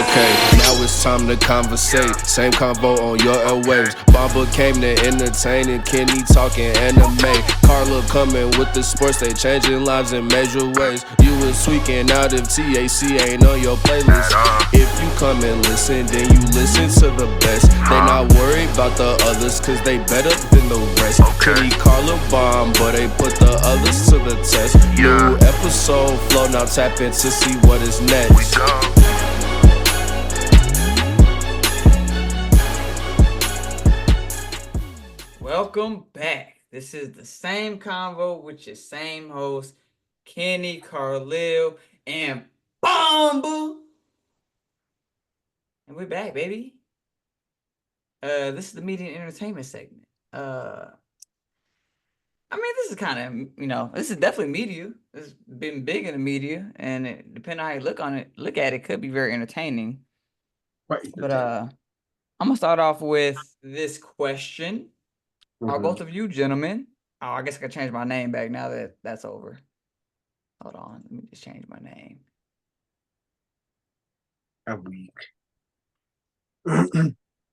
Okay, now it's time to conversate. Same convo on your airwaves. Bamba came to entertain and Kenny talking anime. Carla coming with the sports, they changing lives in major ways. You was tweaking out if TAC ain't on your playlist. If you come and listen, then you listen to the best. They not worried about the others, cause they better than the rest. Kenny, Carla bomb, but they put the others to the test. New episode flow, now tap in to see what is next. Welcome back. This is the same convo with your same host, Kenny, Carlil, and Bamba. And we're back, baby. This is the media and entertainment segment. This is kind of, this is definitely media. It's been big in the media, and depending on how you look at it, could be very entertaining. Right. But I'm gonna start off with this question. Are both of you gentlemen? Oh, I guess I could change my name back now that that's over. Hold on, let me just change my name. I'm weak.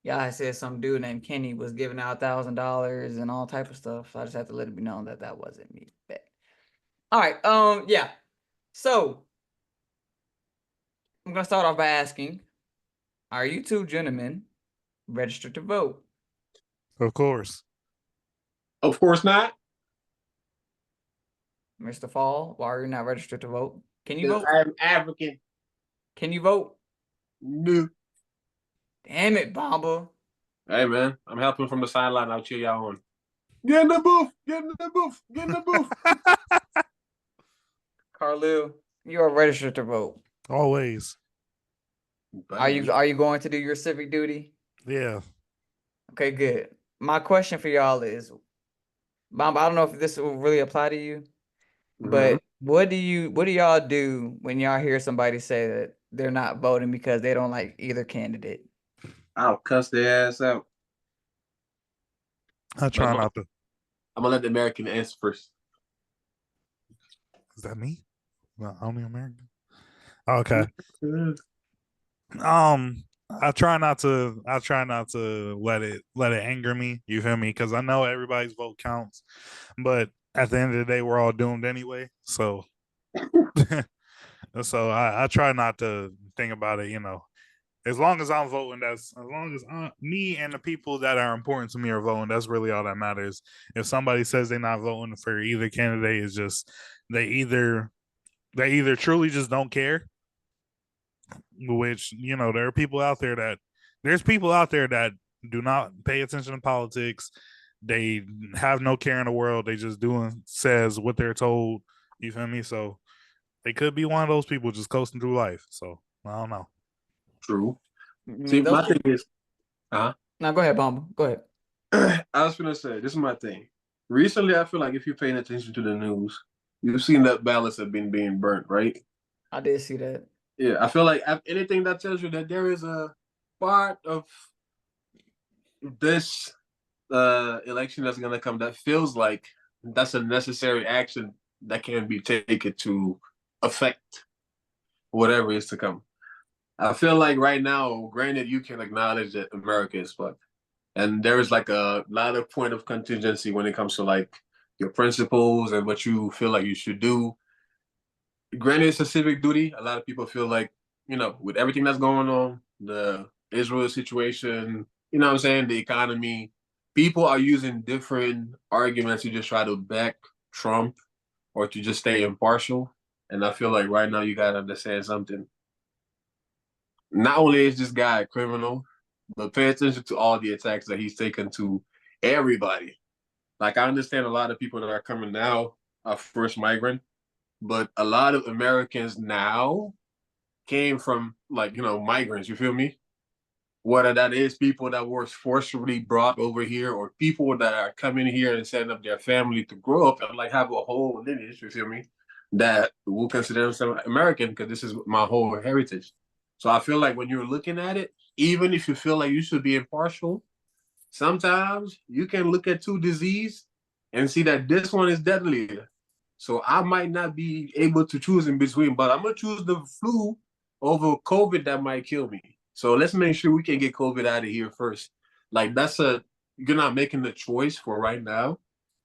Yeah, I said some dude named Kenny was giving out $1,000 and all type of stuff. So I just have to let it be known that that wasn't me. But all right, yeah. So I'm gonna start off by asking: are you two gentlemen registered to vote? Of course. Of course not. Mr. Fall, why are you not registered to vote? Can you vote? I'm African. Can you vote? No. Damn it, Bamba. Hey man, I'm helping from the sideline. I'll cheer y'all on. Get in the booth. Get in the booth. Get in the booth. Carlil, you are registered to vote. Always. Are you going to do your civic duty? Yeah. Okay, good. My question for y'all is, Bamba, I don't know if this will really apply to you, but what do y'all do when y'all hear somebody say that they're not voting because they don't like either candidate? I'll cuss their ass out. I try not to. I'm gonna let the American answer first. Is that me? No, only American. Okay. I try not to let it anger me. You feel me? Because I know everybody's vote counts, but at the end of the day, we're all doomed anyway. So, so I try not to think about it. As long as I'm voting, me and the people that are important to me are voting. That's really all that matters. If somebody says they're not voting for either candidate, it's just they either truly just don't care. Which there are people out there that do not pay attention to politics. They have no care in the world. They just says what they're told. You feel me? So they could be one of those people just coasting through life. So I don't know. True. See, my thing is, Now go ahead, Bamba. Go ahead. I was gonna say, this is my thing. Recently, I feel like if you're paying attention to the news, you've seen that ballots have been being burnt, right? I did see that. Yeah, I feel like anything that tells you that there is a part of this election that's gonna come that feels like that's a necessary action that can be taken to affect whatever is to come. I feel like right now, granted, you can acknowledge that America is fucked. And there is like a lot of point of contingency when it comes to like your principles and what you feel like you should do. Granted, it's a civic duty. A lot of people feel like, with everything that's going on, the Israel situation, what I'm saying, the economy, people are using different arguments to just try to back Trump or to just stay impartial. And I feel like right now you got to understand something. Not only is this guy a criminal, but pay attention to all the attacks that he's taken to everybody. Like, I understand a lot of people that are coming now are first migrant, but a lot of Americans now came from, migrants, you feel me? Whether that is people that were forcibly brought over here or people that are coming here and setting up their family to grow up and, have a whole lineage, you feel me? That will consider themselves American because this is my whole heritage. So I feel like when you're looking at it, even if you feel like you should be impartial, sometimes you can look at two diseases and see that this one is deadlier. So I might not be able to choose in between, but I'm going to choose the flu over COVID that might kill me. So let's make sure we can get COVID out of here first. Like you're not making the choice for right now,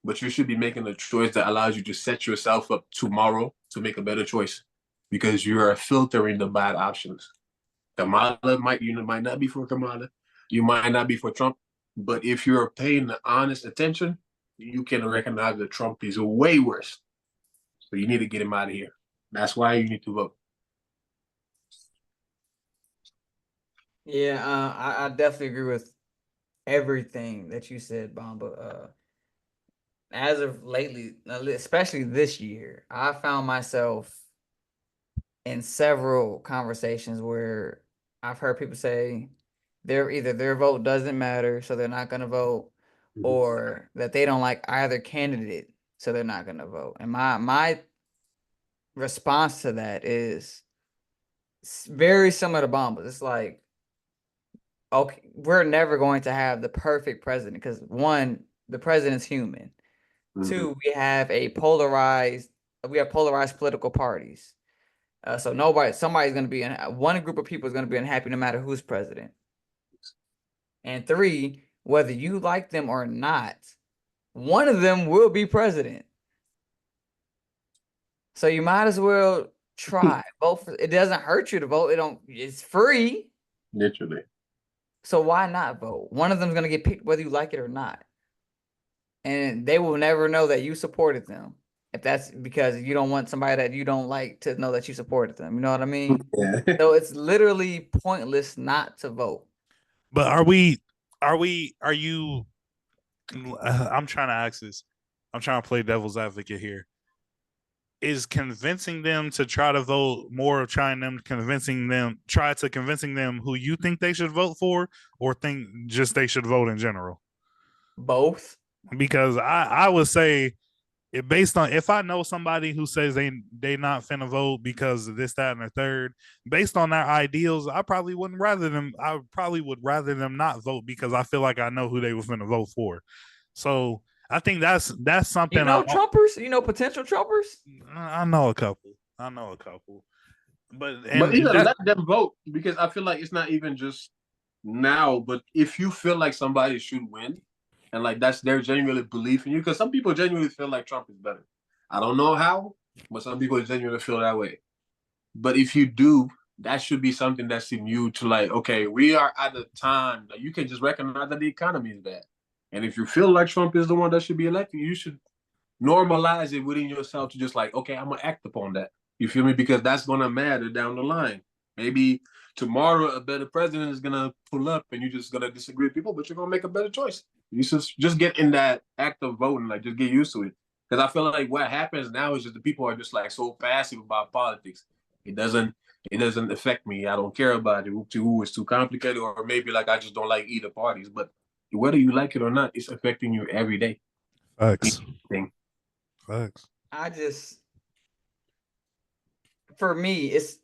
but you should be making the choice that allows you to set yourself up tomorrow to make a better choice, because you are filtering the bad options. Kamala you might not be for Kamala, you might not be for Trump, but if you're paying the honest attention, you can recognize that Trump is way worse. So you need to get him out of here. That's why you need to vote. Yeah, I definitely agree with everything that you said, Bamba. As of lately, especially this year, I found myself in several conversations where I've heard people say either their vote doesn't matter, so they're not going to vote, or that they don't like either candidate, so they're not going to vote. And my response to that is very similar to Bamba's. It's like, okay, we're never going to have the perfect president because one, the president's human. Two, we have polarized political parties. So somebody's going to be one group of people is going to be unhappy no matter who's president. And three, whether you like them or not, one of them will be president. So you might as well try. Vote for it. Doesn't hurt you to vote. It's free. Literally. So why not vote? One of them's going to get picked whether you like it or not. And they will never know that you supported them. If that's because you don't want somebody that you don't like to know that you supported them. You know what I mean? Yeah. So it's literally pointless not to vote. But are you, I'm trying to ask this. I'm trying to play devil's advocate here. Is convincing them to try to vote more of convincing them who you think they should vote for, or think just they should vote in general? Both. Because I would say, based on, if I know somebody who says they not finna vote because of this, that, and the third, based on their ideals, I probably would rather them not vote, because I feel like I know who they were finna vote for. So I think that's something. You know Trumpers? You know potential Trumpers? I know a couple. But either let them vote, because I feel like it's not even just now, but if you feel like somebody should win, and like that's their genuine belief in you, because some people genuinely feel like Trump is better. I don't know how, but some people genuinely feel that way. But if you do, that should be something that's in you to like, okay, we are at a time that you can just recognize that the economy is bad. And if you feel like Trump is the one that should be elected, you should normalize it within yourself to just like, okay, I'm going to act upon that. You feel me? Because that's going to matter down the line. Maybe tomorrow a better president is going to pull up and you're just going to disagree with people, but you're going to make a better choice. You should just get in that act of voting, like just get used to it. Because I feel like what happens now is just the people are just like so passive about politics. It doesn't affect me. I don't care about it. It's too complicated, or maybe like I just don't like either parties. But whether you like it or not, it's affecting you every day. Facts. For me, it's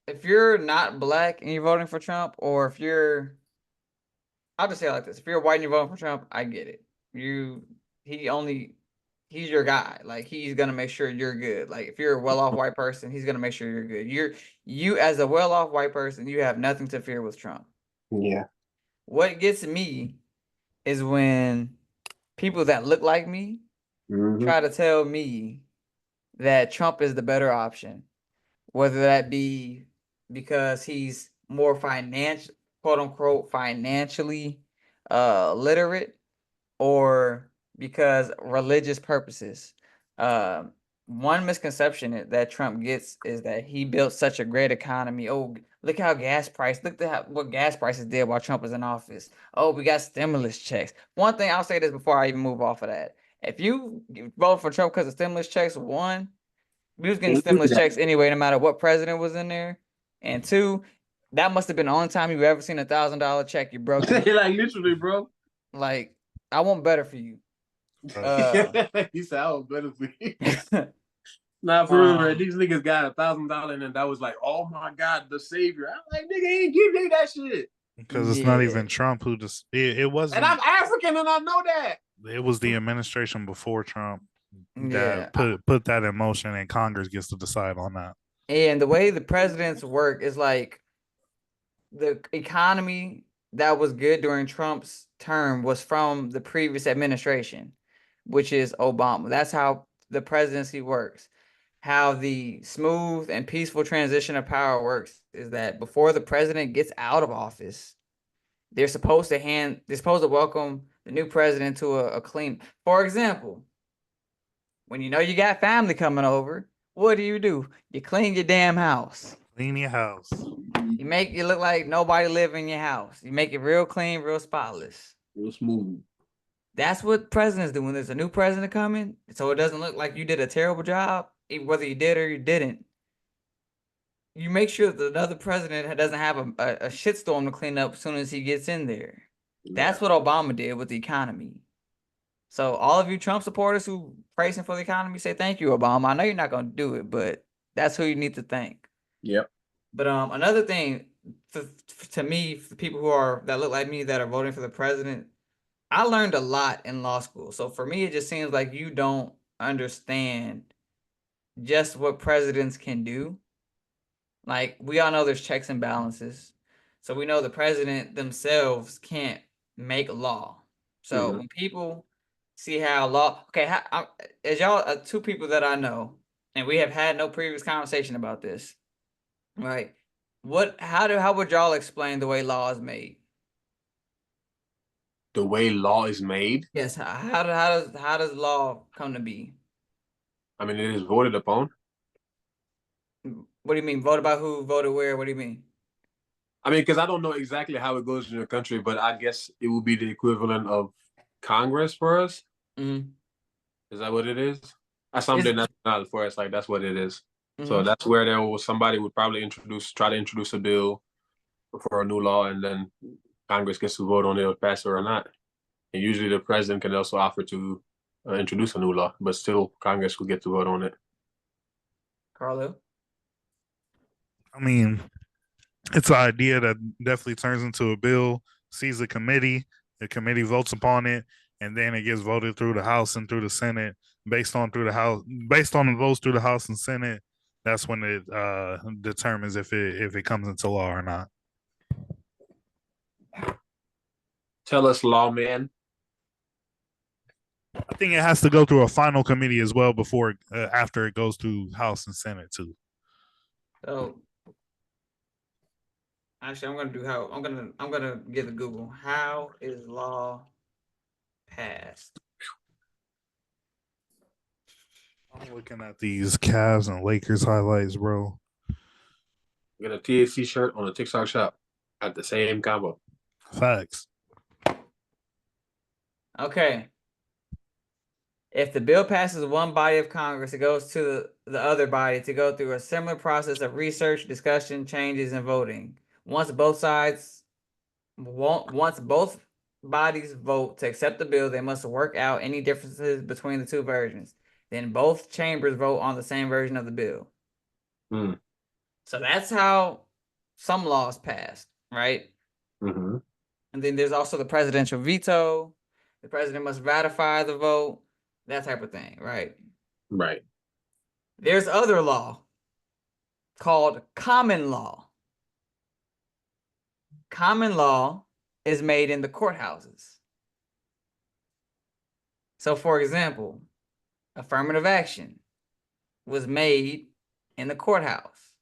if you're not black and you're voting for Trump, or if I'll just say it like this: if you're white and you're voting for Trump, I get it. He's your guy. Like, he's gonna make sure you're good. Like, if you're a well-off white person, he's gonna make sure you're good. You as a well-off white person, you have nothing to fear with Trump. Yeah. What gets me is when people that look like me try to tell me that Trump is the better option, whether that be because he's more quote unquote financially literate, or because religious purposes. One misconception that Trump gets is that he built such a great economy. Oh, look what gas prices did while Trump was in office. Oh, we got stimulus checks. One thing, I'll say this before I even move off of that. If you vote for Trump because of stimulus checks, one, we was getting stimulus checks anyway, no matter what president was in there. And two, that must have been the only time you ever seen $1,000 check. You broke it. Like, literally, bro. Like, I want better for you. He said, I want better for you. Nah, for real, man. These niggas got $1,000 and that was like, oh my God, the savior. I'm like, nigga, he ain't give me that shit. Because it's not even Trump who just, it wasn't. And I'm African and I know that. It was the administration before Trump that put that in motion, and Congress gets to decide on that. And the way the presidents work is like the economy that was good during Trump's term was from the previous administration, which is Obama. That's how the presidency works. How the smooth and peaceful transition of power works is that before the president gets out of office, they're supposed to welcome the new president to a clean. For example, when you know you got family coming over, what do? You clean your damn house. Clean your house. You make it look like nobody live in your house. You make it real clean, real spotless. Real smooth. That's what presidents do when there's a new president coming. So it doesn't look like you did a terrible job, whether you did or you didn't. You make sure that another president doesn't have a shitstorm to clean up as soon as he gets in there. That's what Obama did with the economy. So all of you Trump supporters who praising for the economy, say thank you, Obama. I know you're not going to do it, but that's who you need to thank. Yep. But another thing, to me, for people that look like me that are voting for the president, I learned a lot in law school. So for me, it just seems like you don't understand just what presidents can do. Like, we all know there's checks and balances. So we know the president themselves can't make law. So when people see how law, okay, as y'all, two people that I know, and we have had no previous conversation about this, right? How would y'all explain the way law is made? The way law is made? Yes, how does law come to be? I mean, it is voted upon. What do you mean? Voted by who? Voted where? What do you mean? I mean, because I don't know exactly how it goes in your country, but I guess it would be the equivalent of Congress for us. Mm-hmm. Is that what it is? Assembly Nationale for us, like that's what it is. Mm-hmm. So that's where somebody would probably try to introduce a bill for a new law, and then Congress gets to vote on it or pass it or not. And usually the president can also offer to introduce a new law, but still Congress will get to vote on it. Carlo? I mean, it's an idea that definitely turns into a bill, sees a committee, the committee votes upon it, and then it gets voted through the House and through the Senate. Based on the votes through the House and Senate, that's when it determines if it comes into law or not. Tell us, lawman. I think it has to go through a final committee as well before after it goes through House and Senate too. So actually, I'm gonna get a Google. How is law passed? I'm looking at these Cavs and Lakers highlights, bro. Get a THC shirt on a TikTok shop at the same combo. Facts. Okay. If the bill passes one body of Congress, it goes to the other body to go through a similar process of research, discussion, changes, and voting. Once both bodies vote to accept the bill, they must work out any differences between the two versions. Then both chambers vote on the same version of the bill. So that's how some laws passed, right? Mm-hmm. And then there's also the presidential veto. The president must ratify the vote. That type of thing, right? Right. There's other law called common law. Common law is made in the courthouses. So, for example, affirmative action was made in the courthouse.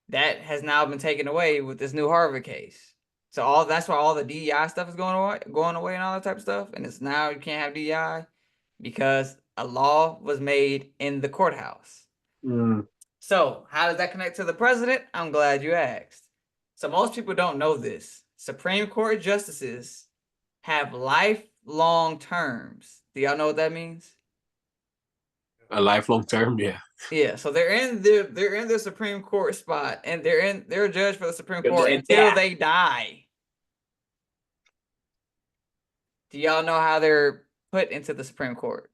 That has now been taken away with this new Harvard case. So that's why all the DEI stuff is going away and all that type of stuff. And it's now you can't have DEI because a law was made in the courthouse. So how does that connect to the president? I'm glad you asked. So most people don't know this. Supreme Court justices have lifelong terms. Do y'all know what that means? A lifelong term, yeah. Yeah, so they're in their Supreme Court spot, and they're a judge for the Supreme Court until they die. Do y'all know how they're put into the Supreme Court?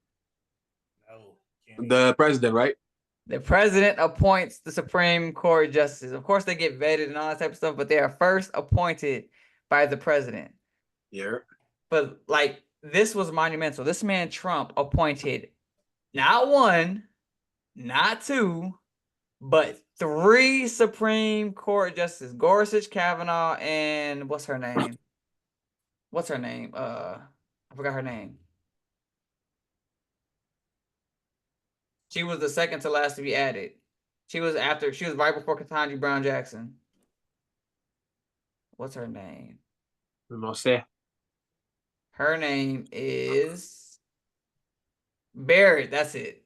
No. The president, right? The president appoints the Supreme Court justices. Of course, they get vetted and all that type of stuff, but they are first appointed by the president. Yeah. But like this was monumental. This man Trump appointed not one, not two, But 3 Supreme Court justices, Gorsuch, Kavanaugh, and what's her name? I forgot her name. She was the second to last to be added. She was right before Ketanji Brown Jackson. What's her name? No sé. Her name is Barrett. That's it.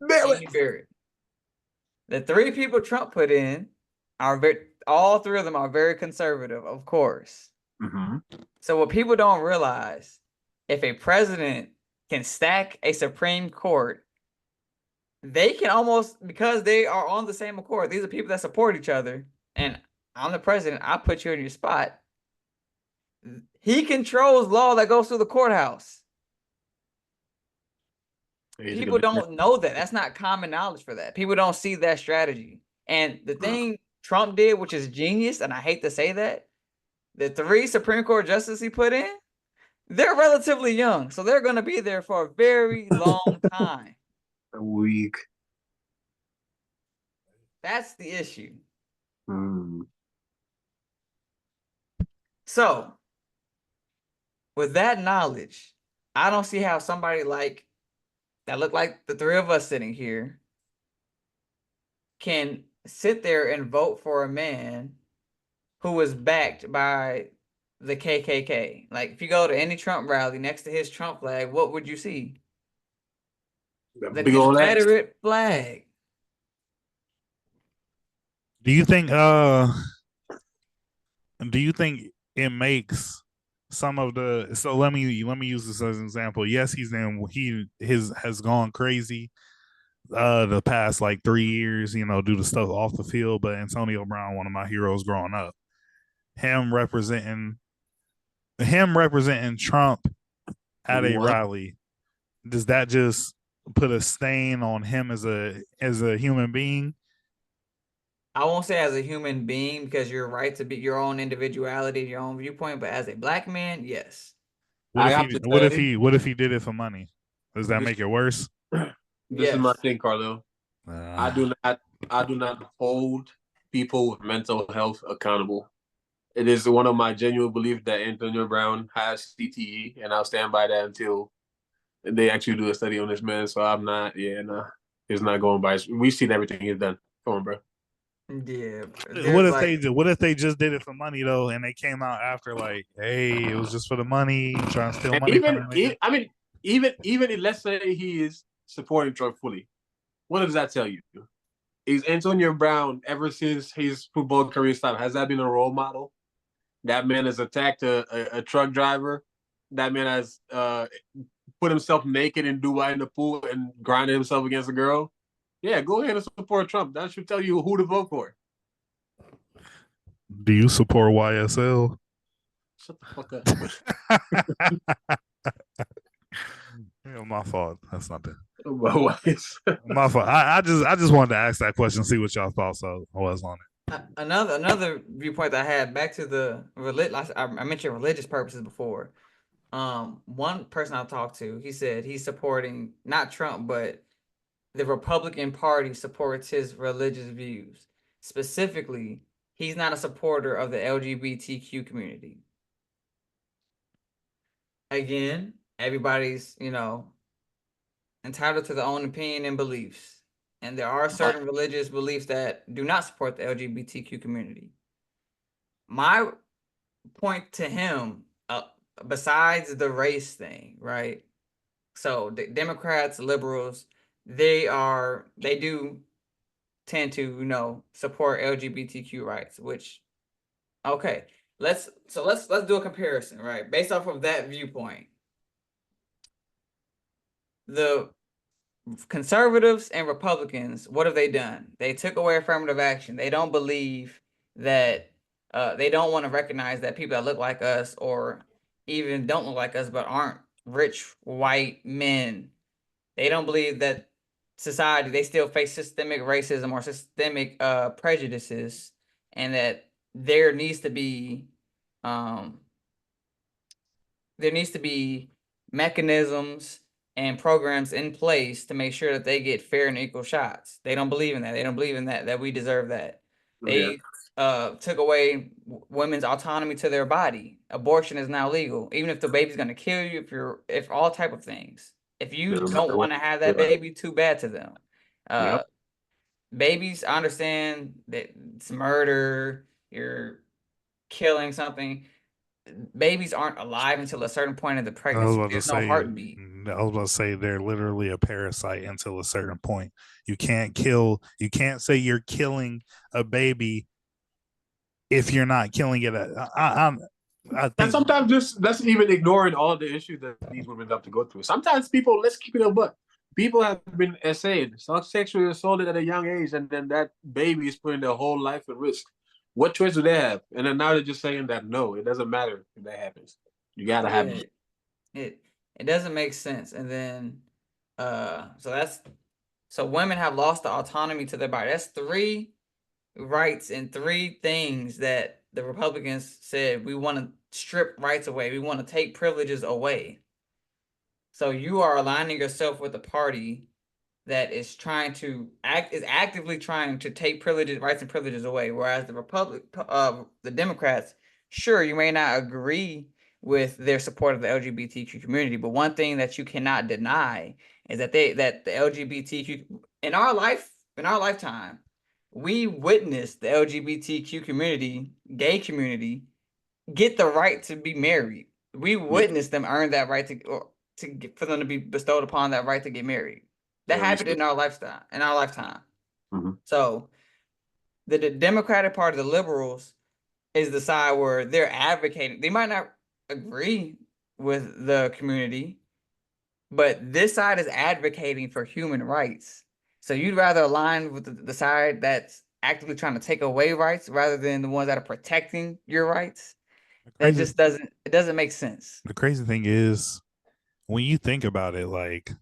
Amy Barrett. The 3 people Trump put in are all 3 of them are very conservative, of course. Mm-hmm. So what people don't realize, if a president can stack a Supreme Court, they can almost, because they are on the same accord, these are people that support each other, and I'm the president, I put you in your spot. He controls law that goes through the courthouse. People don't know that. That's not common knowledge for that. People don't see that strategy. And the thing Trump did, which is genius, and I hate to say that, the 3 Supreme Court justices he put in, they're relatively young. So they're going to be there for a very long time. A week. That's the issue. Mm. So, with that knowledge, I don't see how somebody that look like the 3 of us sitting here can sit there and vote for a man who was backed by the KKK. Like, if you go to any Trump rally, next to his Trump flag, what would you see? The Confederate flag. Do you think it makes some of the, so let me use this as an example. Yes, has gone crazy the past like 3 years, due to stuff off the field, but Antonio Brown, one of my heroes growing up, him representing Trump at a rally, does that just put a stain on him as a human being? I won't say as a human being, because you're right to be your own individuality, your own viewpoint, but as a black man, yes. What if he did it for money? Does that make it worse? This is my thing, Carlo. I do not hold people with mental health accountable. It is one of my genuine beliefs that Antonio Brown has CTE, and I'll stand by that until they actually do a study on this man. So I'm not, it's not going by. We've seen everything he's done. Come on, bro. Yeah. What if they just did it for money though, and they came out after like, hey, it was just for the money, trying to steal money from them? Even let's say he is supporting Trump fully, what does that tell you? Is Antonio Brown, ever since his football career started, has that been a role model? That man has attacked a truck driver. That man has put himself naked in Dubai in the pool and grinded himself against a girl. Yeah, go ahead and support Trump. That should tell you who to vote for. Do you support YSL? Shut the fuck up. Yeah, my fault. That's not that. My fault. I just wanted to ask that question, see what y'all thought. So I was on it. Another viewpoint that I had, back to the I mentioned religious purposes before. One person I talked to, he said he's supporting not Trump, but the Republican Party supports his religious views. Specifically, he's not a supporter of the LGBTQ community. Again, everybody's, entitled to their own opinion and beliefs. And there are certain religious beliefs that do not support the LGBTQ community. My point to him, besides the race thing, right? So the Democrats, liberals, they do tend to, support LGBTQ rights, which, okay, let's do a comparison, right? Based off of that viewpoint, the conservatives and Republicans, what have they done? They took away affirmative action. They don't believe that, they don't want to recognize that people that look like us, or even don't look like us but aren't rich white men, they don't believe that society, they still face systemic racism or systemic prejudices, and that there needs to be mechanisms and programs in place to make sure that they get fair and equal shots. They don't believe in that. They don't believe in that we deserve that. They took away women's autonomy to their body. Abortion is now legal, even if the baby's going to kill you, if all type of things. If you don't want to have that baby, too bad to them. Babies, I understand that it's murder, you're killing something. Babies aren't alive until a certain point of the pregnancy. There's no heartbeat. I was about to say they're literally a parasite until a certain point. You can't say you're killing a baby if you're not killing it. I think, and sometimes that's even ignoring all the issues that these women have to go through. Sometimes people, let's keep it a buck. People have been essayed, sexually assaulted at a young age, and then that baby is putting their whole life at risk. What choice do they have? And then now they're just saying that no, it doesn't matter if that happens. You gotta have it. It doesn't make sense. And then so women have lost the autonomy to their body. That's 3 rights and 3 things that the Republicans said we want to strip rights away. We want to take privileges away. So you are aligning yourself with a party that is actively trying to take rights and privileges away. Whereas the Democrats, sure, you may not agree with their support of the LGBTQ community, but one thing that you cannot deny is that the LGBTQ in our lifetime, we witnessed the LGBTQ community, gay community, get the right to be married. We witnessed them earn that right for them to be bestowed upon that right to get married. That happened in our lifetime. Mm-hmm. So the Democratic Party, the liberals, is the side where they're advocating. They might not agree with the community, but this side is advocating for human rights. So you'd rather align with the side that's actively trying to take away rights rather than the ones that are protecting your rights. That just doesn't make sense. The crazy thing is, when you think about it, like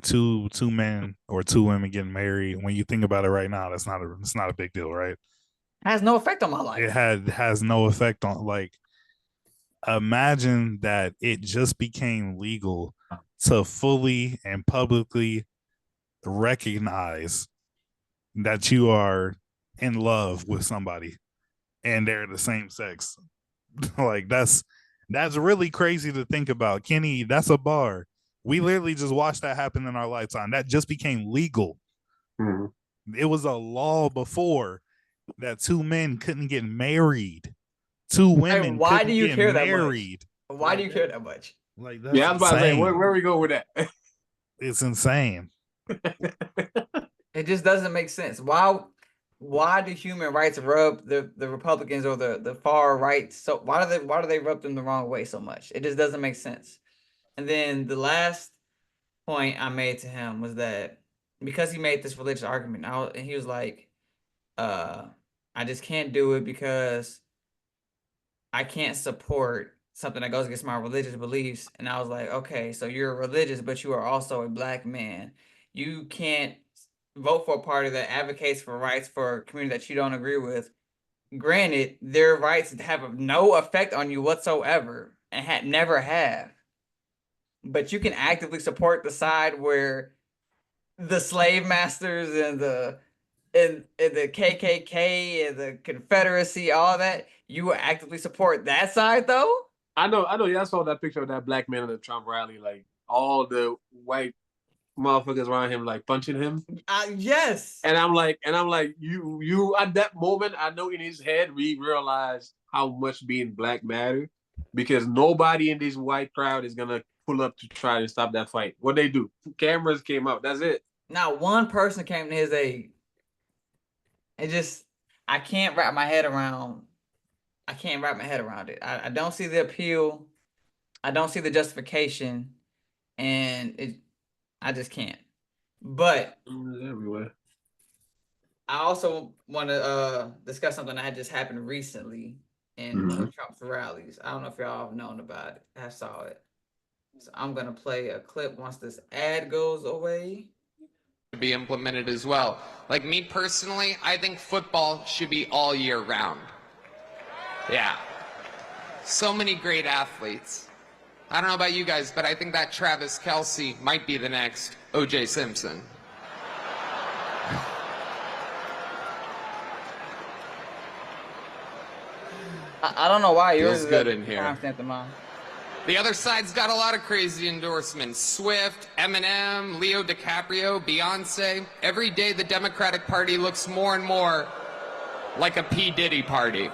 two men or 2 women getting married, when you think about it right now, it's not a big deal, right? It has no effect on my life. It has no effect on, like, imagine that it just became legal to fully and publicly recognize that you are in love with somebody and they're the same sex. Like, that's really crazy to think about. Kenny, that's a bar. We literally just watched that happen in our lifetime. That just became legal. Mm-hmm. It was a law before that 2 men couldn't get married. 2 women why do you get care married. That much? Why do you care that much? Like, that's I was about to say, where we go with that? It's insane. It just doesn't make sense. Why do human rights rub the Republicans or the far right? So why do they rub them the wrong way so much? It just doesn't make sense. And then the last point I made to him was that because he made this religious argument, and he was like, I just can't do it because I can't support something that goes against my religious beliefs. And I was like, okay, so you're religious, but you are also a black man. You can't vote for a party that advocates for rights for a community that you don't agree with. Granted, their rights have no effect on you whatsoever and never have. But you can actively support the side where the slave masters and the KKK and the Confederacy, all that, you will actively support that side, though? I know. Yeah, I saw that picture of that black man at the Trump rally, like all the white motherfuckers around him, like punching him. Yes. And I'm like, you at that moment, I know in his head, we realized how much being black mattered, because nobody in this white crowd is gonna pull up to try to stop that fight. What they do? Cameras came out. That's it. Not one person came to his aid. I can't wrap my head around. it. I don't see the appeal. I don't see the justification, and I just can't. But everywhere. I also want to discuss something that had just happened recently in one of Trump's rallies. I don't know if y'all have known about it. I saw it. So I'm gonna play a clip once this ad goes away. Be implemented as well. Like me personally, I think football should be all year round. Yeah. So many great athletes. I don't know about you guys, but I think that Travis Kelce might be the next O.J. Simpson. I don't know why yours Feels is good a in here. timestamp than mine. The other side's got a lot of crazy endorsements. Swift, Eminem, Leo DiCaprio, Beyonce. Every day the Democratic Party looks more and more like a P. Diddy party.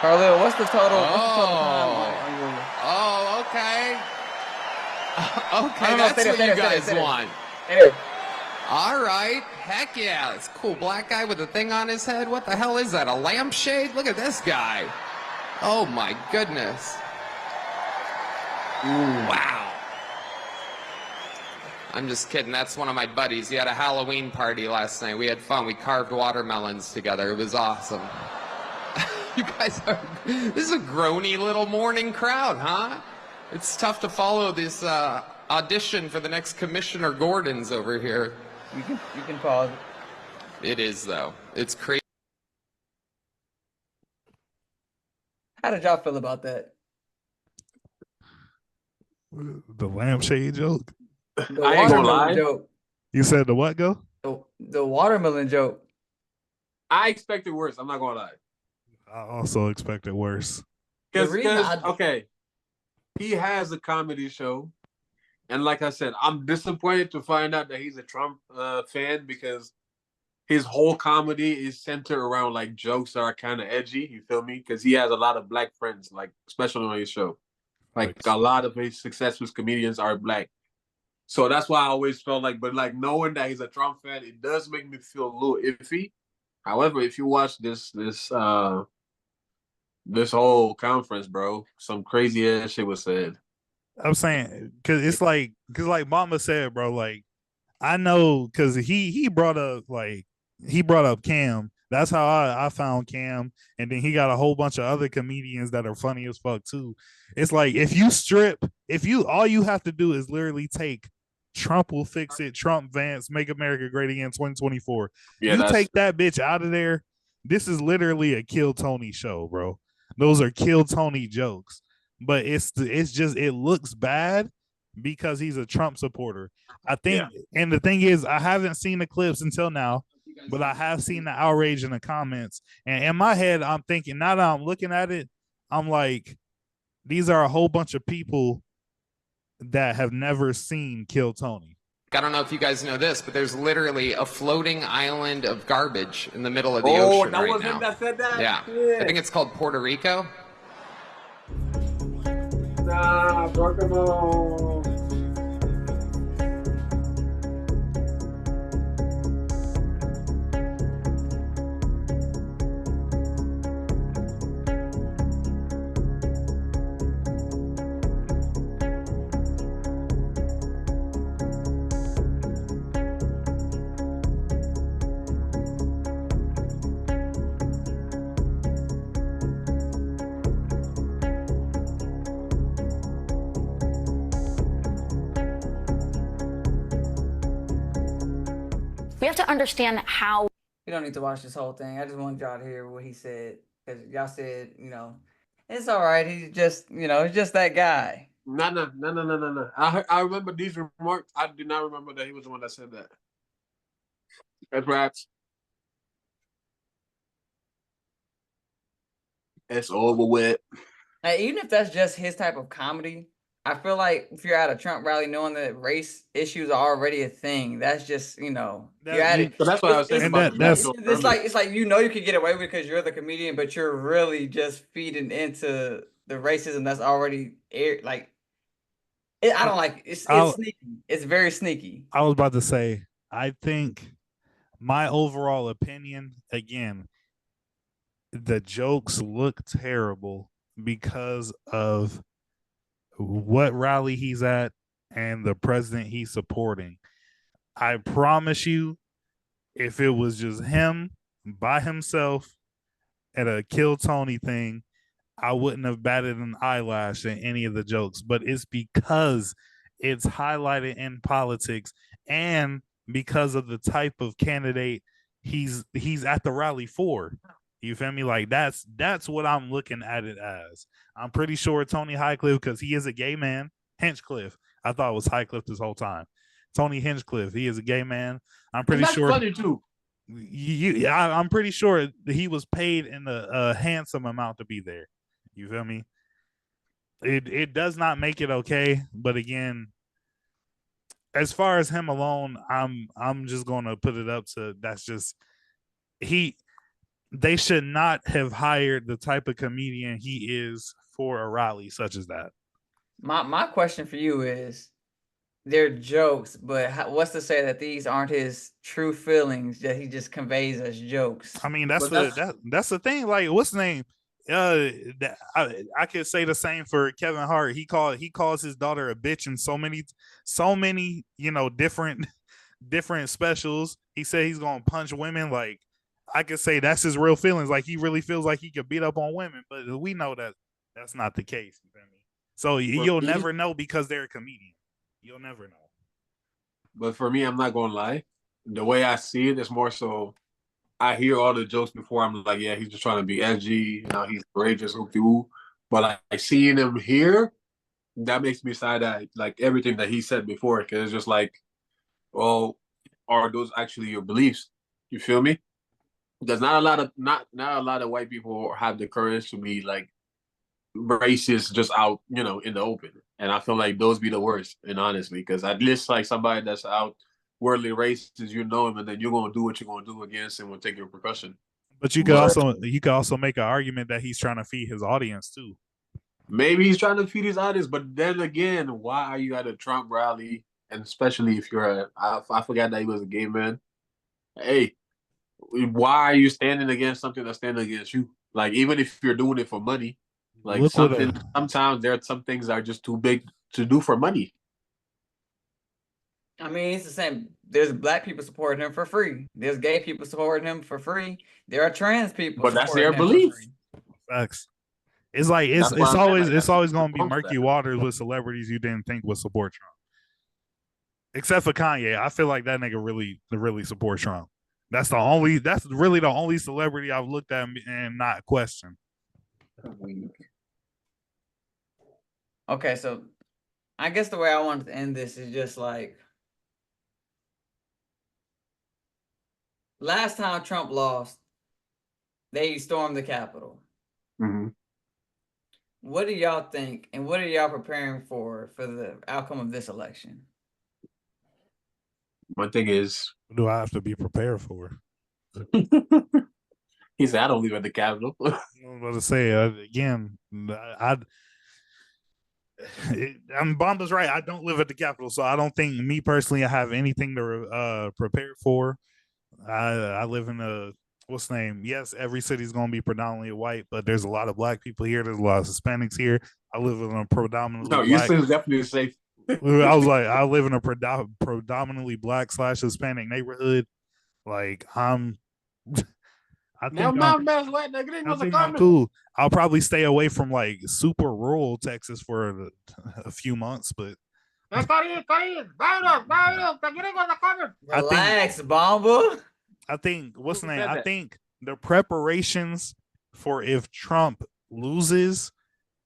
Carlil, what's the total? Oh. What's the total time on your? Oh, okay. Okay, No, that's stay what there, you stay there, guys stay there. want. Anyway, All right. Heck yeah. It's a cool black guy with a thing on his head. What the hell is that? A lampshade? Look at this guy. Oh my goodness. Wow. I'm just kidding. That's one of my buddies. He had a Halloween party last night. We had fun. We carved watermelons together. It was awesome. You guys are, this is a groany little morning crowd, huh? It's tough to follow this audition for the next Commissioner Gordon's over here. you can pause it. It is, though. It's crazy. How did y'all feel about that? The lampshade joke. The I ain't gonna watermelon lie. joke. You said the what go? The watermelon joke. I expected worse. I'm not gonna lie. I also expected worse. The reason Okay, he has a comedy show, and like I said, I'm disappointed to find out that he's a Trump fan because his whole comedy is centered around like jokes that are kind of edgy. You feel me? Because he has a lot of black friends, like especially on his show. Like a lot of his successful comedians are black. So that's why I always felt like, but like knowing that he's a Trump fan, it does make me feel a little iffy. However, if you watch this whole conference, bro, some crazy ass shit was said. I'm saying because like Mama said, bro. Like I know because he brought up Cam. That's how I found Cam, and then he got a whole bunch of other comedians that are funny as fuck too. It's like if you all you have to do is literally take Trump will fix it, Trump Vance, make America great again 2024. Yeah, You take that bitch out of there. This is literally a Kill Tony show, bro. Those are Kill Tony jokes. But it's just it looks bad because he's a Trump supporter. I think, and the thing is, I haven't seen the clips until now, but I have seen the outrage in the comments. And in my head, I'm thinking, now that I'm looking at it, I'm like, these are a whole bunch of people that have never seen Kill Tony. I don't know if you guys know this, but there's literally a floating island of garbage in the middle of the ocean right now. That said that? Yeah. I think it's called Puerto Rico. Nah, bro, come on. We have to understand how. You don't need to watch this whole thing. I just wanted y'all to hear what he said. Because y'all said, it's all right. He's just, he's just that guy. No. I remember these remarks. I do not remember that he was the one that said that. That's perhaps it's over with. Hey, even if that's just his type of comedy, I feel like if you're at a Trump rally knowing that race issues are already a thing, that's just, you're at it. So that's what I was saying about it's like you can get away with it because you're the comedian, but you're really just feeding into the racism that's already I don't like it. It's sneaky. It's very sneaky. I was about to say, I think my overall opinion, again, the jokes look terrible because of what rally he's at and the president he's supporting. I promise you, if it was just him by himself at a Kill Tony thing, I wouldn't have batted an eyelash at any of the jokes. But it's because it's highlighted in politics and because of the type of candidate he's at the rally for. You feel me? Like that's what I'm looking at it as. I'm pretty sure Tony Hinchcliffe, because he is a gay man. Hinchcliffe. I thought it was Highcliffe this whole time. Tony Hinchcliffe. He is a gay man. I'm pretty And that's sure. funny too. I'm pretty sure that he was paid in a handsome amount to be there. You feel me? It does not make it okay, but again, as far as him alone, I'm just gonna put it up to that's just he. They should not have hired the type of comedian he is for a rally such as that. My question for you is, they're jokes, but what's to say that these aren't his true feelings that he just conveys as jokes? I mean, that's the thing. Like, what's the name? I could say the same for Kevin Hart. He calls his daughter a bitch in so many different specials. He said he's gonna punch women. Like, I could say that's his real feelings. Like, he really feels like he could beat up on women, but we know that that's not the case. You feel me? So you'll never know because they're a comedian. You'll never know. But for me, I'm not gonna lie. The way I see it is more so I hear all the jokes before. I'm like, yeah, he's just trying to be edgy. He's courageous, hoop. But like seeing him here, that makes me side eye like everything that he said before. Because it's just like, well, are those actually your beliefs? You feel me? Because not a lot of white people have the courage to be like racist just out, in the open. And I feel like those be the worst, and honestly, because at least like somebody that's outwardly racist, you know him, and then you're gonna do what you're gonna do against him and take your repercussion. But you could also make an argument that he's trying to feed his audience too. Maybe he's trying to feed his audience, but then again, why are you at a Trump rally? And especially if you're I forgot that he was a gay man. Hey, why are you standing against something that's standing against you? Like, even if you're doing it for money, like sometimes there are some things that are just too big to do for money. I mean, it's the same. There's black people supporting him for free. There's gay people supporting him for free. There are trans people, but that's their belief. Facts. It's like it's always gonna be murky waters with celebrities you didn't think would support Trump, except for Kanye. I feel like that nigga really supports Trump. That's really the only celebrity I've looked at and not questioned. Okay, so I guess the way I wanted to end this is just like, last time Trump lost, they stormed the Capitol. Mm-hmm. What do y'all think, and what are y'all preparing for the outcome of this election? My thing is, what do I have to be prepared for? He said, "I don't live at the Capitol." I was about to say again. Bomba's right. I don't live at the Capitol, so I don't think me personally I have anything to prepare for. I live in what's the name? Yes, every city's gonna be predominantly white, but there's a lot of black people here. There's a lot of Hispanics here. I live in a predominantly. No, your city's definitely safe. I was like, I live in a predominantly black / Hispanic neighborhood. Like I think I'm cool. I'll probably stay away from like super rural Texas for a few months, but relax, Bomba. I think what's the name? I think the preparations for if Trump loses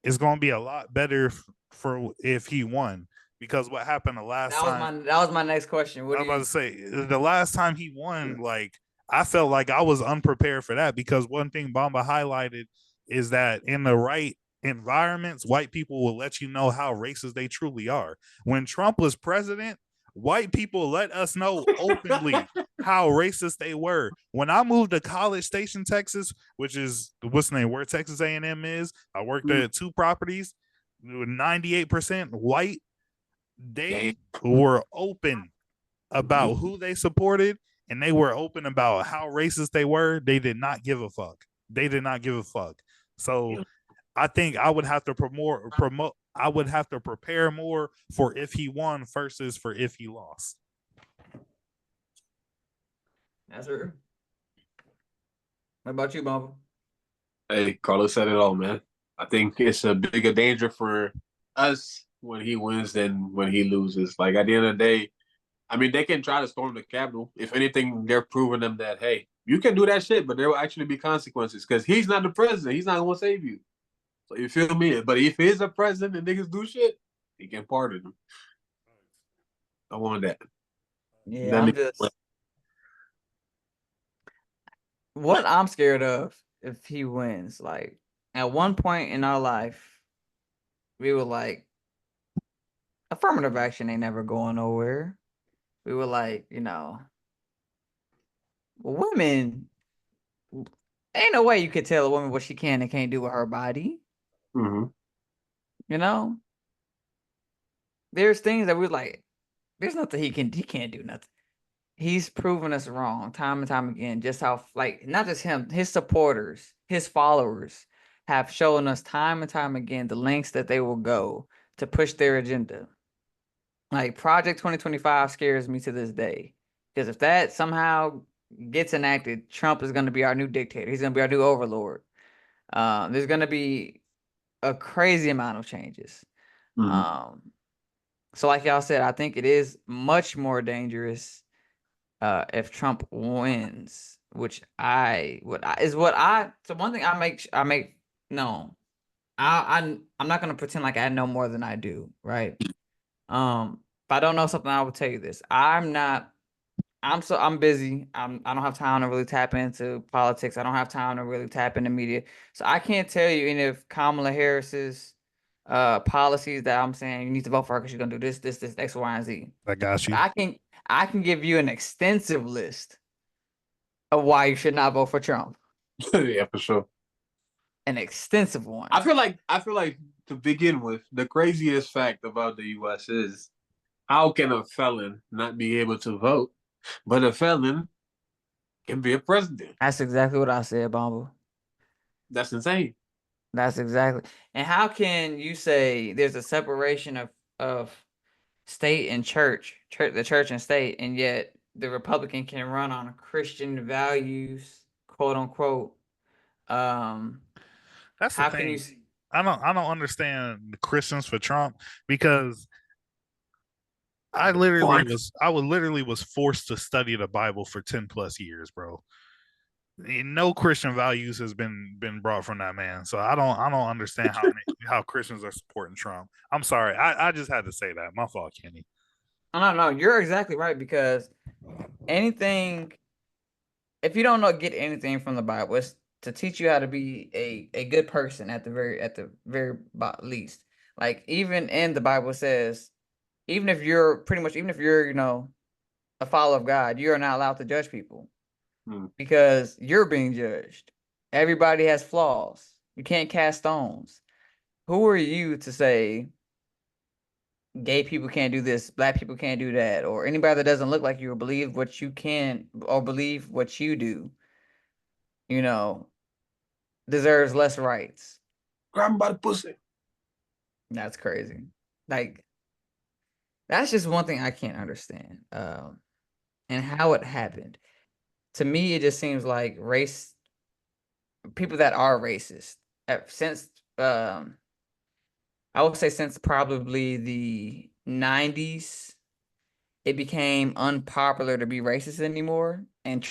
is going to be a lot better for if he won. Because what happened the last time? That was my next question. I was about to say, the last time he won, like, I felt like I was unprepared for that, because one thing Bamba highlighted is that in the right environments, white people will let you know how racist they truly are. When Trump was president, white people let us know openly how racist they were. When I moved to College Station, Texas, which is where Texas A&M is, I worked at 2 properties, 98% white. They were open about who they supported, and they were open about how racist they were. They did not give a fuck. So I think I would have to promote. I would have to prepare more for if he won versus for if he lost. That's true. What about you, Bamba? Hey, Carlos said it all, man. I think it's a bigger danger for us when he wins than when he loses. Like, at the end of the day, I mean, they can try to storm the Capitol. If anything, they're proving them that, hey, You can do that shit, but there will actually be consequences because he's not the president. He's not gonna save you. So you feel me? But if he's a president and niggas do shit, he can pardon them. I want that. Yeah, what I'm scared of if he wins. Like at one point in our life, we were like, affirmative action ain't never going nowhere. We were like, women, ain't no way you could tell a woman what she can and can't do with her body. Mm-hmm. You know, there's things that we're like, there's nothing he can't do nothing. He's proven us wrong time and time again. Just how, like, not just him, his supporters, his followers have shown us time and time again the lengths that they will go to push their agenda. Like Project 2025 scares me to this day because if that somehow gets enacted, Trump is going to be our new dictator. He's going to be our new overlord. There's going to be a crazy amount of changes. Mm-hmm. So like y'all said, I think it is much more dangerous if Trump wins, which so one thing I make known. I'm not gonna pretend like I know more than I do, right? If I don't know something, I will tell you this. I'm busy. I don't have time to really tap into politics. I don't have time to really tap into media. So I can't tell you any of Kamala Harris's policies that I'm saying you need to vote for her because she's gonna do this, X, Y, and Z. I got you. But I can give you an extensive list of why you should not vote for Trump. Yeah, for sure. An extensive one. I feel like to begin with, the craziest fact about the U.S. is how can a felon not be able to vote, but a felon can be a president? That's exactly what I said, Bumble. That's insane. That's exactly. And how can you say there's a separation of state and the church and state, and yet the Republican can run on Christian values, quote unquote. That's the How thing. can you? I don't understand the Christians for Trump because I literally was forced to study the Bible for 10 plus years, bro. No Christian values has been brought from that man. So I don't understand how Christians are supporting Trump. I'm sorry. I just had to say that. My fault, Kenny. No, you're exactly right because anything, if you don't get anything from the Bible, it's to teach you how to be a good person at the very least. Like even in the Bible says, even if you're a follower of God, you are not allowed to judge people because you're being judged. Everybody has flaws. You can't cast stones. Who are you to say gay people can't do this, black people can't do that, or anybody that doesn't look like you or believe what you can or believe what you do, deserves less rights? Grab him by the pussy. That's crazy. Like, that's just one thing I can't understand. And how it happened. To me, it just seems like people that are racist, since I would say since probably the 90s, it became unpopular to be racist anymore. And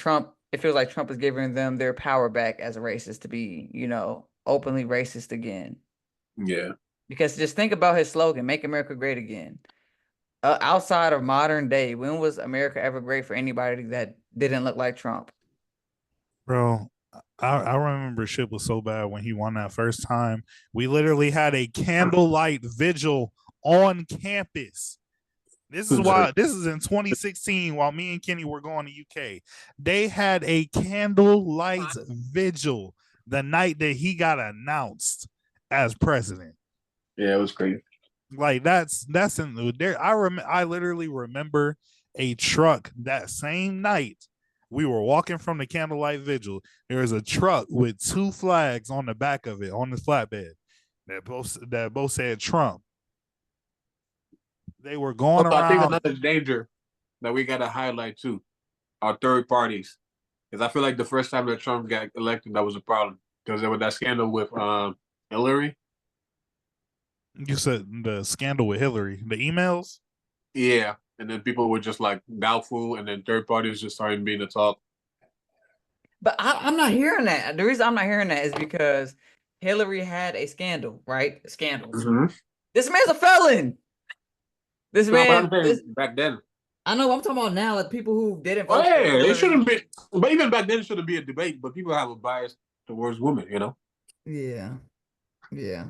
it feels like Trump is giving them their power back as a racist to be, openly racist again. Yeah. Because just think about his slogan, "Make America Great Again." Outside of modern day, when was America ever great for anybody that didn't look like Trump? Bro, I remember shit was so bad when he won that first time. We literally had a candlelight vigil on campus. This is in 2016 while me and Kenny were going to UK. They had a candlelight vigil the night that he got announced as president. Yeah, it was crazy. Like that's in there. I literally remember a truck that same night. We were walking from the candlelight vigil. There was a truck with 2 flags on the back of it on the flatbed that both said Trump. They were going around. I think another danger that we got to highlight too are third parties, because I feel like the first time that Trump got elected, that was a problem because there was that scandal with Hillary. You said the scandal with Hillary, the emails? Yeah. And then people were just like doubtful, and then third parties just started being the talk. But I'm not hearing that. The reason I'm not hearing that is because Hillary had a scandal, right? A scandal. Mm-hmm. This man's a felon. This No, but man, I'm saying back then. I know what I'm talking about now, like people who didn't Oh vote for yeah, it Hillary. shouldn't be. But even back then, it shouldn't be a debate. But people have a bias towards women, you know. Yeah, yeah.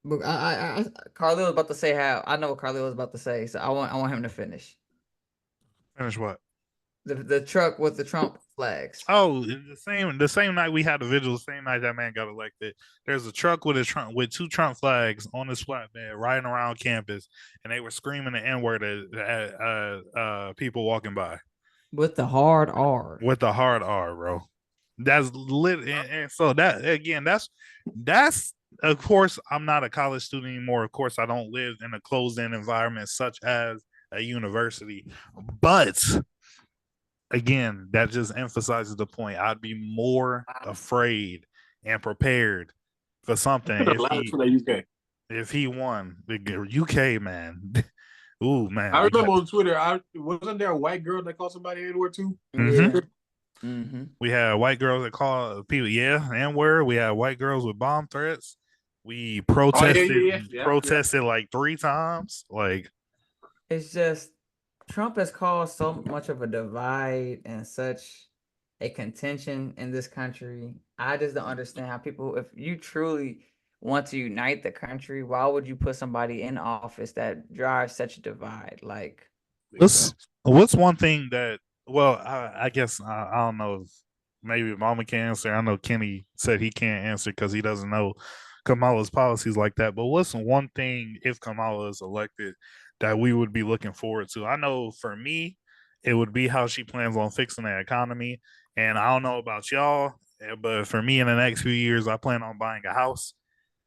But Carly was about to say how I know what Carly was about to say, so I want him to finish. Finish what? The truck with the Trump flags. Oh, the same night we had the vigil, the same night that man got elected. There's a truck with two Trump flags on this flatbed riding around campus, and they were screaming the N word at people walking by With the hard R. with the hard R, bro. That's lit, and so that again, that's of course I'm not a college student anymore. Of course, I don't live in a closed-in environment such as a university, but again, that just emphasizes the point. I'd be more afraid and prepared for something if he won. The UK man. Ooh man. I remember on Twitter, wasn't there a white girl that called somebody N-word too? Yeah. Mm-hmm. We had white girls that call people, N-word. We had white girls with bomb threats. We protested like 3 times. Like, it's just Trump has caused so much of a divide and such a contention in this country. I just don't understand how people, if you truly want to unite the country, why would you put somebody in office that drives such a divide? Like, what's one thing that? Well, I guess I don't know if maybe Mama can answer. I know Kenny said he can't answer because he doesn't know Kamala's policies like that. But what's one thing if Kamala is elected that we would be looking forward to? I know for me, it would be how she plans on fixing the economy. And I don't know about y'all, but for me in the next few years, I plan on buying a house.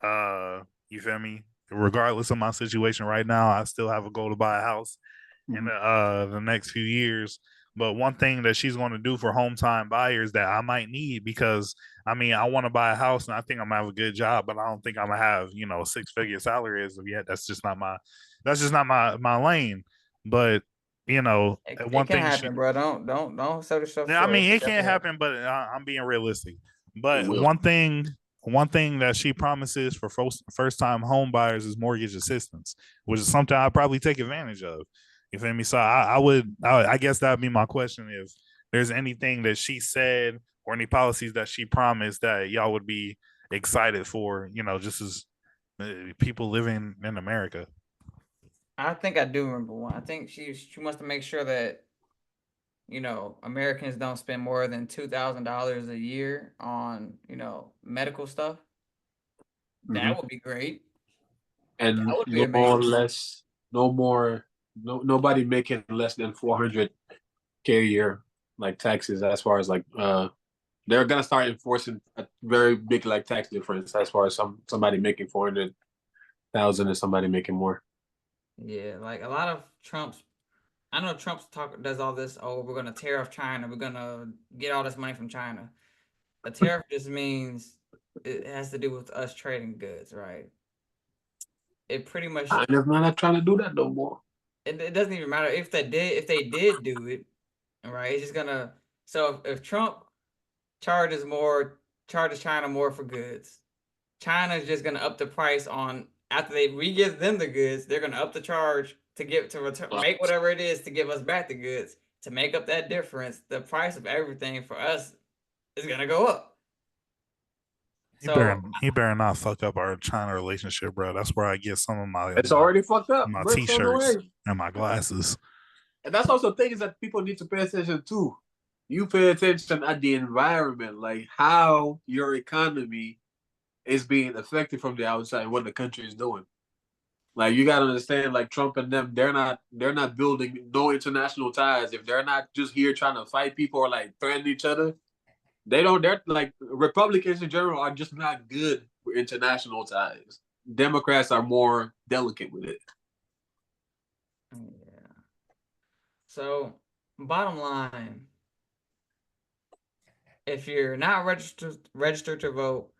You feel me? Regardless of my situation right now, I still have a goal to buy a house in the next few years. But one thing that she's going to do for home time buyers that I might need, because I mean, I want to buy a house and I think I'm gonna have a good job, but I don't think I'm gonna have, 6-figure salary as of yet. That's just not my lane. But one it can thing happen, bro. Don't sell yourself I short. mean, it can't happen, but I'm being realistic. But one thing that she promises for first time home buyers is mortgage assistance, which is something I'd probably take advantage of. You feel me? So I guess that would be my question: if there's anything that she said or any policies that she promised that y'all would be excited for, just as people living in America. I think I do remember one. I think she wants to make sure that Americans don't spend more than $2,000 a year on medical stuff. That would be great. And that would be amazing. nobody making less than 400K a year, like taxes. As far as like, they're gonna start enforcing a very big like tax difference as far as somebody making 400,000 and somebody making more. Yeah, like a lot of I know Trump's does all this. Oh, we're gonna tariff China. We're gonna get all this money from China. A tariff just means it has to do with us trading goods, right? It pretty much. China's not trying to do that no more. It doesn't even matter if they did do it, right? It's just gonna. So if Trump charges China more for goods, China's just gonna up the price on after we give them the goods. They're gonna up the charge to make whatever it is to give us back the goods. To make up that difference, the price of everything for us is gonna go up. He better not fuck up our China relationship, bro. That's where I get some of my. It's already fucked up. My t-shirts and my glasses. And that's also things that people need to pay attention to. You pay attention at the environment, like how your economy is being affected from the outside and what the country is doing. Like you gotta understand, like Trump and them, they're not building no international ties. If they're not just here trying to fight people or like threaten each other, they're like Republicans in general are just not good with international ties. Democrats are more delicate with it. Yeah. So bottom line, if you're not registered to vote,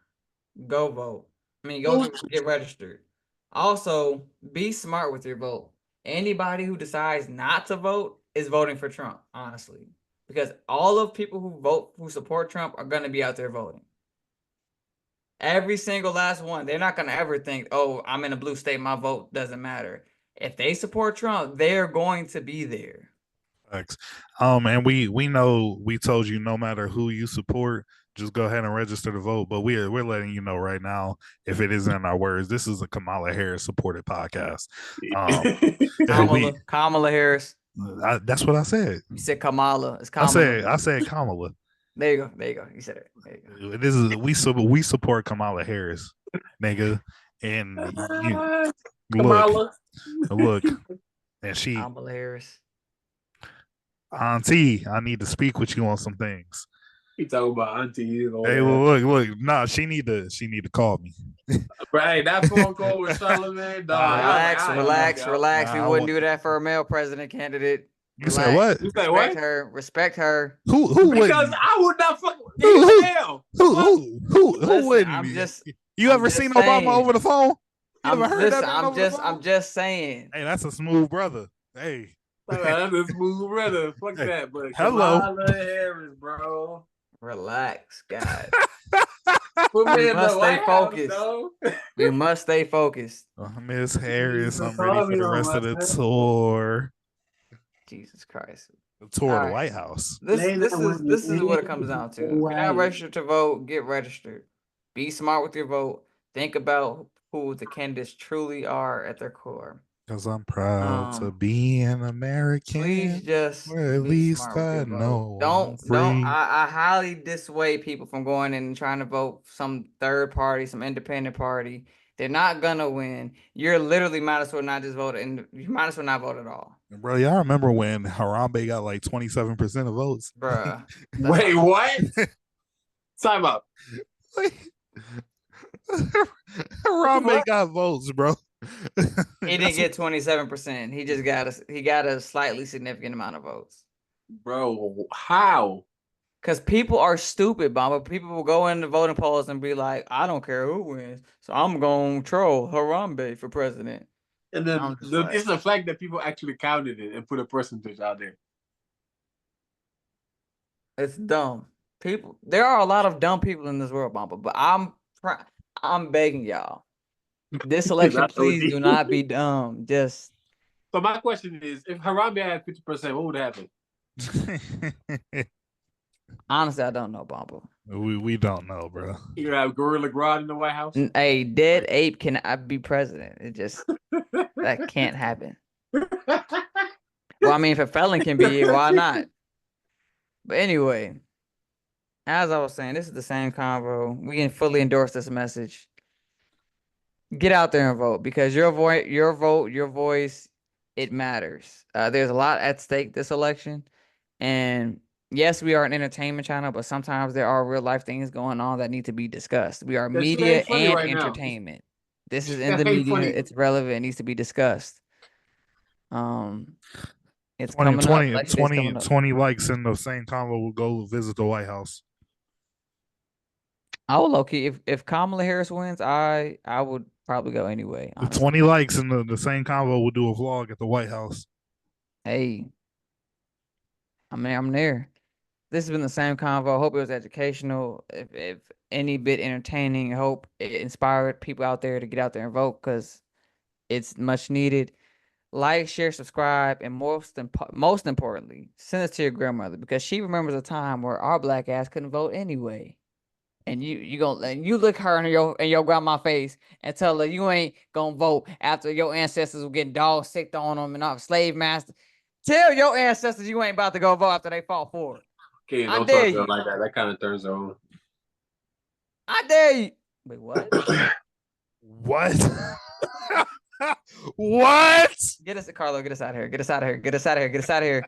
go vote. I mean, go get registered. Also, be smart with your vote. Anybody who decides not to vote is voting for Trump, honestly. because all of people who support Trump are gonna be out there voting. Every single last one. They're not gonna ever think, "Oh, I'm in a blue state, my vote doesn't matter." If they support Trump, they're going to be there. Thanks. And we know we told you no matter who you support, just go ahead and register to vote. But we're letting you know right now, if it isn't in our words, this is a Kamala Harris supported podcast. Kamala Harris. That's what I said. You said Kamala. It's Kamala. I said Kamala. There you go. You said it. There you go. This is we support Kamala Harris, nigga, and you look, and she Kamala Harris. Auntie, I need to speak with you on some things. He talking about auntie. Hey, well, look. Nah, she need to call me. Right, that phone call with Charlamagne. Relax. We wouldn't do that for a male president candidate. You said what? You said what? Respect her. Who because wouldn't? I would not fuck. Who wouldn't? You ever seen Obama over the phone? You ever heard that? I'm just saying. Hey, that's a smooth brother. Hey. That's a smooth brother. Fuck that. But hello. Kamala Harris, bro. Relax, guys. We must stay focused. We must stay focused. Miss Harris, I'm ready for the rest of the tour. Jesus Christ. The tour of the White House. This is what it comes down to. If you're not registered to vote, get registered. Be smart with your vote. Think about who the candidates truly are at their core. Because I'm proud to be an American. Please just at least I know. Don't. I highly dissuade people from going in and trying to vote some third party, some independent party. They're not gonna win. You're literally might as well not just vote, and you might as well not vote at all. Bro, y'all remember when Harambe got like 27% of votes? Bruh. Wait, what? Time up. Harambe got votes, bro. He didn't get 27%. He just got a slightly significant amount of votes. Bro, how? Because people are stupid, Bomba. People will go in the voting polls and be like, I don't care who wins, so I'm going to troll Harambe for president. And then it's the fact that people actually counted it and put a percentage out there. It's dumb. There are a lot of dumb people in this world, Bomba, but I'm begging y'all. This election, please do not be dumb. Just. So my question is, if Harambe had 50%, what would happen? Honestly, I don't know, Bomba. We don't know, bro. You have Gorilla Grodd in the White House? A dead ape cannot be president. It just that can't happen. Well, I mean, if a felon can be it, why not? But anyway, as I was saying, this is the same convo. We can fully endorse this message. Get out there and vote because your voice, it matters. There's a lot at stake this election, and yes, we are an entertainment channel, but sometimes there are real life things going on that need to be discussed. We are media and entertainment. This is in the media. It's relevant. It needs to be discussed. It's 20 likes in the same convo will go visit the White House. I would low-key, if Kamala Harris wins, I would probably go anyway. 20 likes in the same convo will do a vlog at the White House. Hey, I'm there. This has been the same convo. I hope it was educational. If any bit entertaining, I hope it inspired people out there to get out there and vote because it's much needed. Like, share, subscribe, and most importantly, send this to your grandmother because she remembers a time where our black ass couldn't vote anyway. And you look her in your grandma's face and tell her you ain't gonna vote after your ancestors were getting dog sicked on them and off slave master. Tell your ancestors you ain't about to go vote after they fought for it. Okay, don't talk to her like that. That kind of turns her on. I dare you. Wait, what? What? What? Get us, Carlo. Get us out of here. Get us out of here. Get us out of here. Get us out of here.